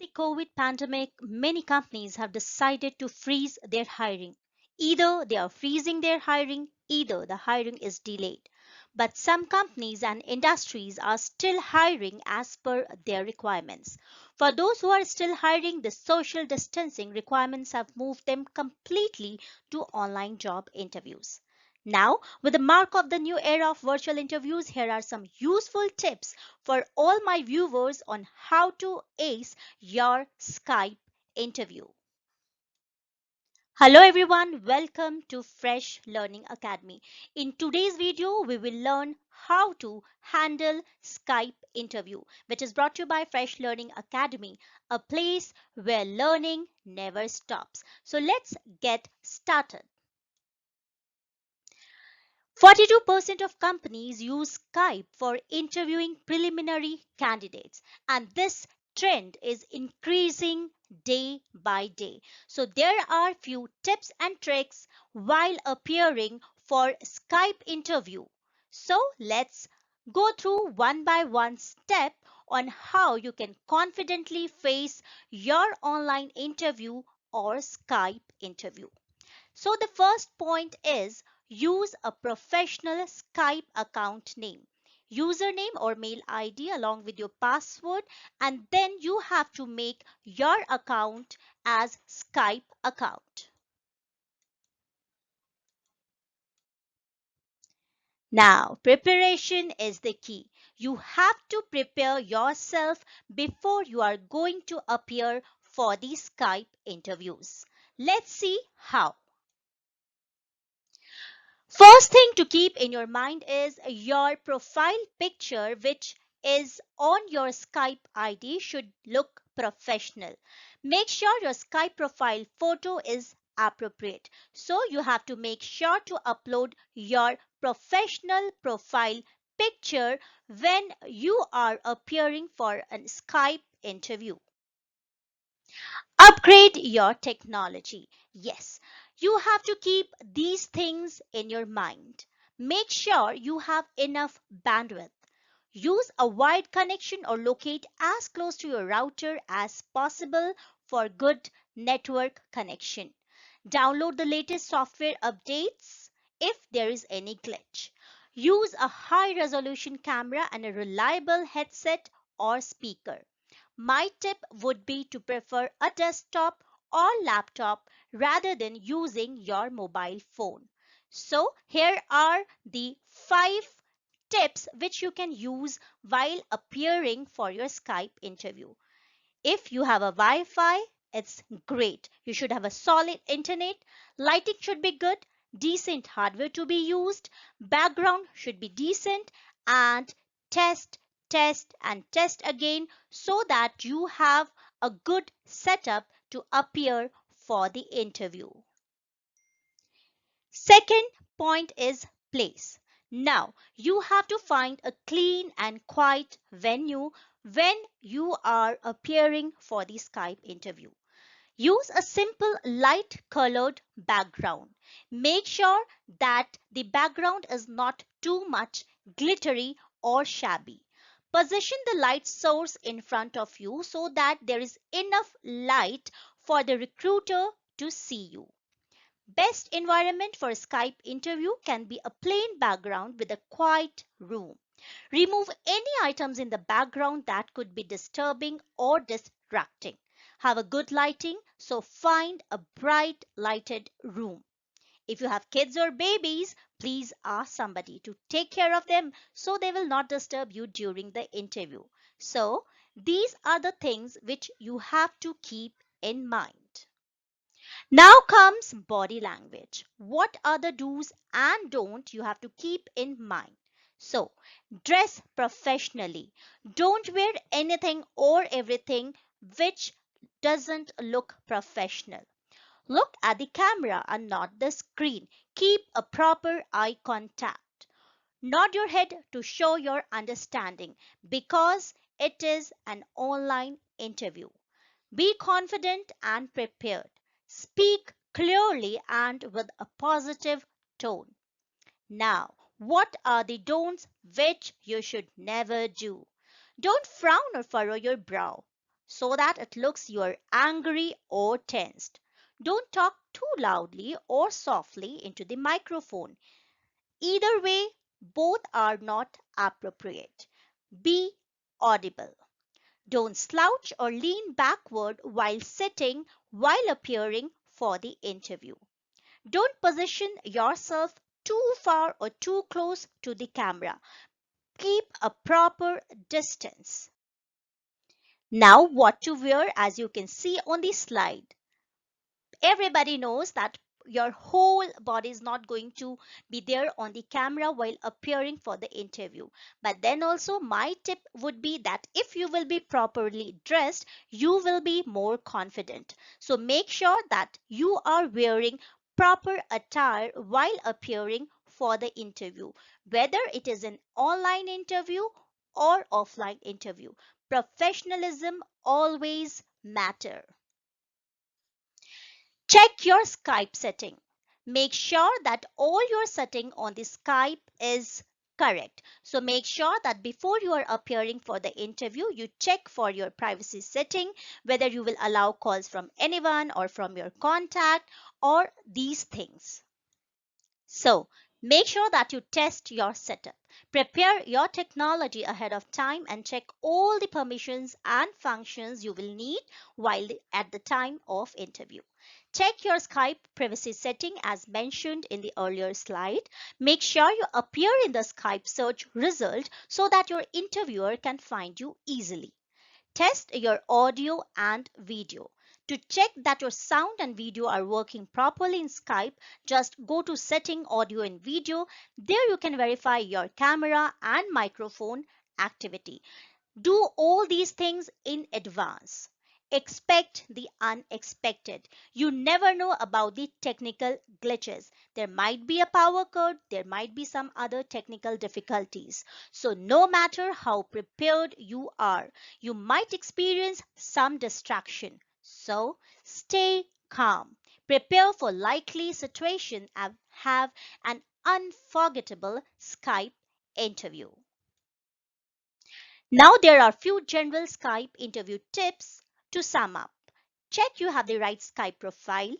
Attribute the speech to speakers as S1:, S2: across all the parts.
S1: The COVID pandemic, many companies have decided to freeze their hiring. Either they are freezing their hiring, either the hiring is delayed. But some companies and industries are still hiring as per their requirements. For those who are still hiring, the social distancing requirements have moved them completely to online job interviews. Now, with the mark of the new era of virtual interviews, here are some useful tips for all my viewers on how to ace your Skype interview. Hello everyone, welcome to Fresh Learning Academy. In today's video, we will learn how to handle Skype interview, which is brought to you by Fresh Learning Academy, a place where learning never stops. So let's get started. 42% of companies use Skype for interviewing preliminary candidates, and this trend is increasing day by day. So there are few tips and tricks while appearing for Skype interview. So let's go through one by one step on how you can confidently face your online interview or Skype interview. So the first point is use a professional Skype account name, username or mail ID along with your password, and then you have to make your account as Skype account. Now, preparation is the key. You have to prepare yourself before you are going to appear for the Skype interviews. Let's see how. First thing to keep in your mind is your profile picture, which is on your Skype ID, should look professional. Make sure your Skype profile photo is appropriate. So you have to make sure to upload your professional profile picture when you are appearing for a Skype interview. Upgrade your technology. Yes, you have to keep these things in your mind. Make sure you have enough bandwidth. Use a wide connection or locate as close to your router as possible for good network connection. Download the latest software updates if there is any glitch. Use a high resolution camera and a reliable headset or speaker. My tip would be to prefer a desktop or laptop rather than using your mobile phone. So here are the 5 tips which you can use while appearing for your Skype interview. If you have a Wi-Fi, it's great. You should have a solid internet. Lighting should be good, decent hardware to be used, background should be decent, and test, and test again so that you have a good setup to appear for the interview. Second point is place. Now, you have to find a clean and quiet venue when you are appearing for the Skype interview. Use a simple light colored background. Make sure that the background is not too much glittery or shabby. Position the light source in front of you so that there is enough light for the recruiter to see you. Best environment for a Skype interview can be a plain background with a quiet room. Remove any items in the background that could be disturbing or distracting. Have a good lighting, so find a bright lighted room. If you have kids or babies, please ask somebody to take care of them so they will not disturb you during the interview. So, these are the things which you have to keep in mind. Now comes body language. What are the do's and don't you have to keep in mind? So, dress professionally. Don't wear anything or everything which doesn't look professional. Look at the camera and not the screen. Keep a proper eye contact. Nod your head to show your understanding because it is an online interview. Be confident and prepared. Speak clearly and with a positive tone. Now, what are the don'ts which you should never do? Don't frown or furrow your brow. so that it looks you're angry or tensed. Don't talk too loudly or softly into the microphone. Either way, both are not appropriate. Be audible. Don't slouch or lean backward while sitting while appearing for the interview. Don't position yourself too far or too close to the camera. Keep a proper distance. Now, what to wear, as you can see on the slide. Everybody knows that your whole body is not going to be there on the camera while appearing for the interview. But then also my tip would be that if you will be properly dressed, you will be more confident. So make sure that you are wearing proper attire while appearing for the interview, whether it is an online interview or offline interview. Professionalism always matter. Check your Skype setting. Make sure that all your setting on the Skype is correct. So make sure that before you are appearing for the interview, you check for your privacy setting, whether you will allow calls from anyone or from your contact or these things. So, make sure that you test your setup. Prepare your technology ahead of time and check all the permissions and functions you will need while at the time of interview. Check your Skype privacy setting as mentioned in the earlier slide. Make sure you appear in the Skype search result so that your interviewer can find you easily. Test your audio and video. To check that your sound and video are working properly in Skype, just go to Setting Audio and Video. There you can verify your camera and microphone activity. Do all these things in advance. Expect the unexpected. You never know about the technical glitches. There might be a power cut, there might be some other technical difficulties. So no matter how prepared you are, you might experience some distraction. So stay calm. Prepare for likely situation and have an unforgettable Skype interview. Now there are few general Skype interview tips to sum up. Check you have the right Skype profile.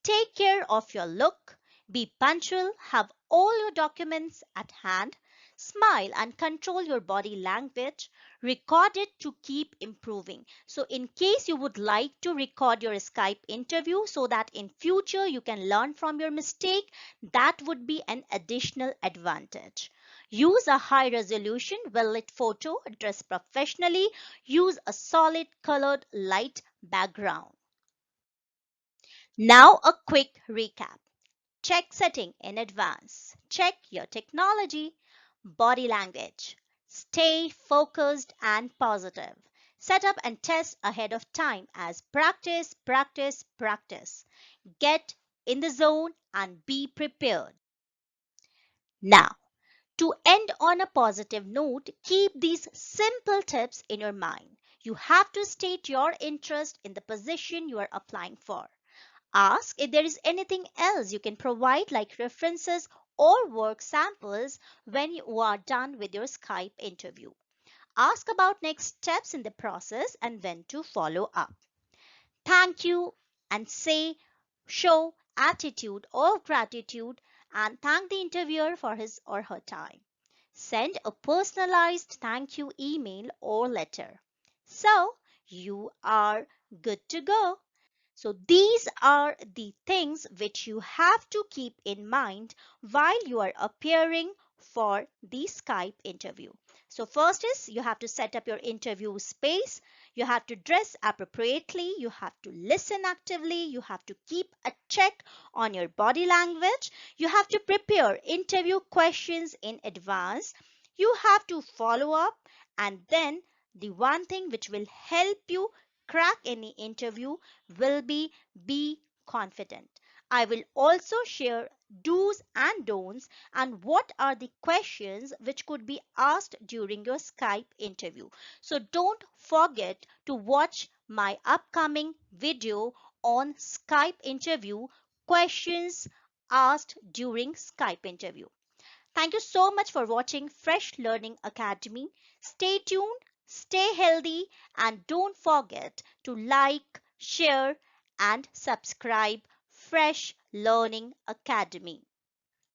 S1: Take care of your look. Be punctual. Have all your documents at hand. Smile and control your body language. Record it to keep improving. So in case you would like to record your Skype interview so that in future you can learn from your mistake, that would be an additional advantage. Use a high resolution, well-lit photo, dress professionally, use a solid colored light background. Now a quick recap. Check setting in advance. Check your technology. Body language. Stay focused and positive. Set up and test ahead of time as practice, practice, practice. Get in the zone and be prepared. Now, to end on a positive note, keep these simple tips in your mind. You have to state your interest in the position you are applying for. Ask if there is anything else you can provide like references or work samples when you are done with your Skype interview. Ask about next steps in the process and when to follow up. Thank you and show attitude or gratitude and thank the interviewer for his or her time. Send a personalized thank you email or letter. So you are good to go. So these are the things which you have to keep in mind while you are appearing for the Skype interview. So first is you have to set up your interview space. You have to dress appropriately. You have to listen actively. You have to keep a check on your body language. You have to prepare interview questions in advance. You have to follow up, and then the one thing which will help you crack any interview will be confident. I will also share do's and don'ts and what are the questions which could be asked during your Skype interview. So don't forget to watch my upcoming video on Skype interview, questions asked during Skype interview. Thank you so much for watching Fresh Learning Academy. Stay tuned Stay healthy and don't forget to like, share, and subscribe Fresh Learning Academy.